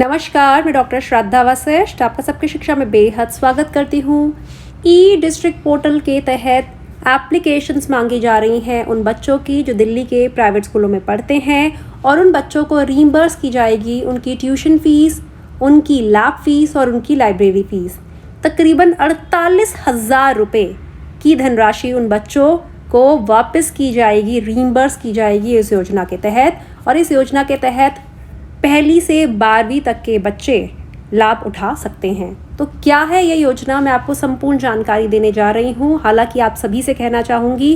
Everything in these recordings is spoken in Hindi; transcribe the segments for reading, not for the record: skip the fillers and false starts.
नमस्कार, मैं डॉक्टर श्रद्धा वशिष्ठ आपका सबकी शिक्षा में बेहद स्वागत करती हूँ। ई डिस्ट्रिक्ट पोर्टल के तहत एप्लीकेशंस मांगी जा रही हैं उन बच्चों की जो दिल्ली के प्राइवेट स्कूलों में पढ़ते हैं, और उन बच्चों को रीइंबर्स की जाएगी उनकी ट्यूशन फ़ीस, उनकी लैब फ़ीस और उनकी लाइब्रेरी फ़ीस। तकरीबन 48,000 रुपये की धनराशि उन बच्चों को वापस की जाएगी, रीइंबर्स की जाएगी इस योजना के तहत। और इस योजना के तहत पहली से 12वीं तक के बच्चे लाभ उठा सकते हैं। तो क्या है ये योजना, मैं आपको संपूर्ण जानकारी देने जा रही हूँ। हालांकि आप सभी से कहना चाहूँगी,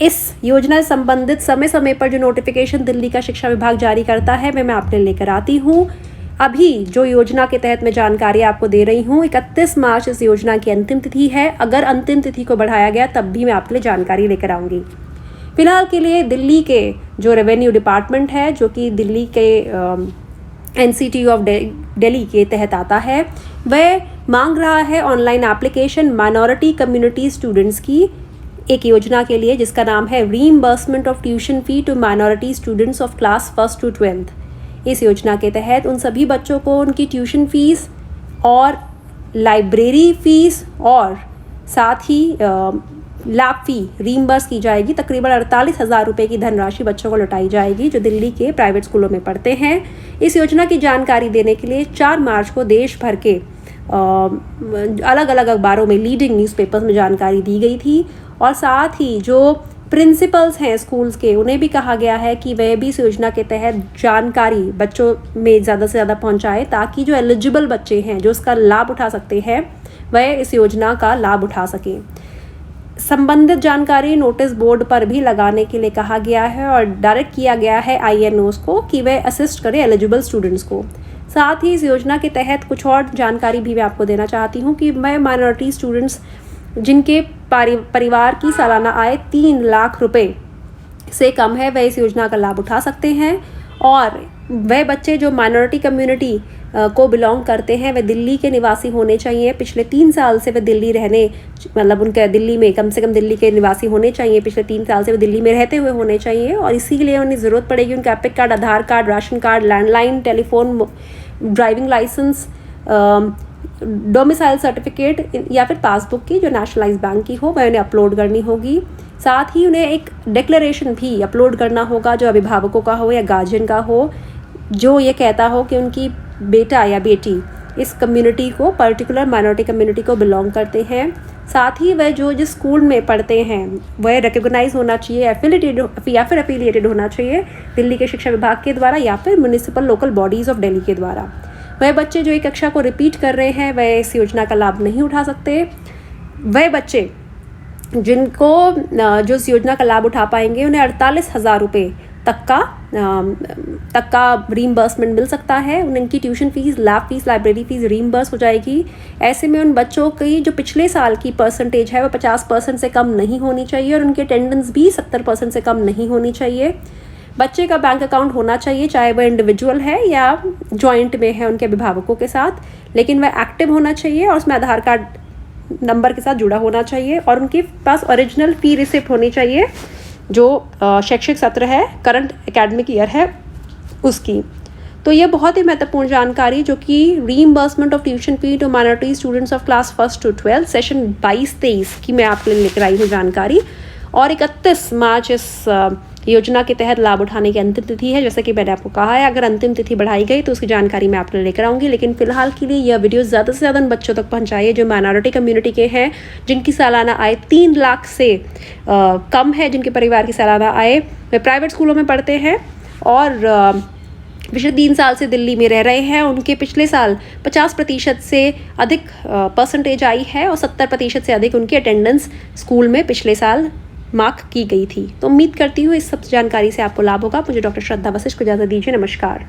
इस योजना से संबंधित समय समय पर जो नोटिफिकेशन दिल्ली का शिक्षा विभाग जारी करता है मैं आपने लेकर आती हूँ। अभी जो योजना के तहत मैं जानकारी आपको दे रही हूँ, 31 मार्च इस योजना की अंतिम तिथि है। अगर अंतिम तिथि को बढ़ाया गया तब भी मैं आपके लिए जानकारी लेकर आऊँगी। फिलहाल के लिए दिल्ली के जो रेवेन्यू डिपार्टमेंट है, जो कि दिल्ली के NCT ऑफ दिल्ली के तहत आता है, वह मांग रहा है online application minority community students की एक योजना के लिए, जिसका नाम है reimbursement of tuition fee to minority students of class 1st to 12th। इस योजना के तहत उन सभी बच्चों को उनकी ट्यूशन फ़ीस और लाइब्रेरी फ़ीस और साथ ही लैब फ़ी रीइंबर्स की जाएगी। तकरीबन 48,000 रुपये की धनराशि बच्चों को लौटाई जाएगी जो दिल्ली के प्राइवेट स्कूलों में पढ़ते हैं। इस योजना की जानकारी देने के लिए 4 मार्च को देश भर के अलग अलग अखबारों में, लीडिंग न्यूज़पेपर्स में जानकारी दी गई थी। और साथ ही जो प्रिंसिपल्स हैं स्कूल्स के, उन्हें भी कहा गया है कि वह भी इस योजना के तहत जानकारी बच्चों में ज़्यादा से ज़्यादा पहुँचाएँ, ताकि जो एलिजिबल बच्चे हैं जो इसका लाभ उठा सकते हैं वह इस योजना का लाभ उठा सकें। संबंधित जानकारी नोटिस बोर्ड पर भी लगाने के लिए कहा गया है और डायरेक्ट किया गया है INOs को कि वह असिस्ट करें एलिजिबल स्टूडेंट्स को। साथ ही इस योजना के तहत कुछ और जानकारी भी मैं आपको देना चाहती हूँ कि मैं माइनॉरिटी स्टूडेंट्स जिनके परिवार की सालाना आय 3 लाख रुपए से कम है, वह इस योजना का लाभ उठा सकते हैं। और वह बच्चे जो माइनॉरिटी कम्युनिटी को बिलोंग करते हैं, वे दिल्ली के निवासी होने चाहिए। पिछले 3 साल से वे दिल्ली रहने, मतलब उनके दिल्ली में कम से कम दिल्ली के निवासी होने चाहिए। पिछले 3 साल से वे दिल्ली में रहते हुए होने चाहिए। और इसी के लिए उन्हें ज़रूरत पड़ेगी उनका EPIC card, Aadhaar card, ration card, landline telephone, driving licence, domicile certificate या फिर पासबुक की जो नेशनलाइज बैंक की हो, वह उन्हें अपलोड करनी होगी। साथ ही उन्हें एक डिक्लेरेशन भी अपलोड करना होगा जो अभिभावकों का हो या गार्जियन का हो, जो ये कहता हो कि उनकी बेटा या बेटी इस कम्युनिटी को, पर्टिकुलर माइनॉरिटी कम्युनिटी को बिलोंग करते हैं। साथ ही वह जो जिस स्कूल में पढ़ते हैं वह रिकग्नाइज होना चाहिए, एफिलिएटेड होना चाहिए दिल्ली के शिक्षा विभाग के द्वारा या फिर municipal local bodies of Delhi के द्वारा। वह बच्चे जो एक कक्षा को रिपीट कर रहे हैं वह इस योजना का लाभ नहीं उठा सकते। वह बच्चे जिनको जो इस योजना का लाभ उठा पाएंगे उन्हें 48,000 रुपये तक का रीइंबर्समेंट मिल सकता है। उनकी tuition fees, lab fees, library fees reimburse हो जाएगी। ऐसे में उन बच्चों की जो पिछले साल की परसेंटेज है वह 50% से कम नहीं होनी चाहिए और उनकी अटेंडेंस भी 70% से कम नहीं होनी चाहिए। बच्चे का बैंक अकाउंट होना चाहिए, चाहे वह इंडिविजुअल है या जॉइंट में है उनके अभिभावकों के साथ, लेकिन वह एक्टिव होना चाहिए और उसमें आधार कार्ड नंबर के साथ जुड़ा होना चाहिए। और उनके पास ओरिजिनल फ़ी रिसिप्ट होनी चाहिए जो शैक्षिक सत्र है, करंट एकेडमिक ईयर है उसकी। तो ये बहुत ही महत्वपूर्ण जानकारी जो कि reimbursement of tuition fee to minority students of class 1st to 12th session 22-23 की मैं आपके लिए लेकर आई हूँ जानकारी। और 31 मार्च इस योजना के तहत लाभ उठाने की अंतिम तिथि है। जैसे कि मैंने आपको कहा है, अगर अंतिम तिथि बढ़ाई गई तो उसकी जानकारी मैं आपके लिए लेकर आऊँगी। लेकिन फिलहाल के लिए यह वीडियो ज़्यादा से ज़्यादा उन बच्चों तक पहुँचाइए जो माइनॉरिटी कम्युनिटी के हैं, जिनकी सालाना आय 3 लाख से कम है, जिनके परिवार की सालाना आय, वे प्राइवेट स्कूलों में पढ़ते हैं और पिछले 3 साल से दिल्ली में रह रहे हैं। उनके पिछले साल 50% से अधिक परसेंटेज आई है और 70% से अधिक उनकी अटेंडेंस स्कूल में पिछले साल मार्क की गई थी। तो उम्मीद करती हूँ इस सब जानकारी से आपको लाभ होगा। मुझे डॉक्टर श्रद्धा वशिष्ठ को इजाज़त दीजिए। नमस्कार।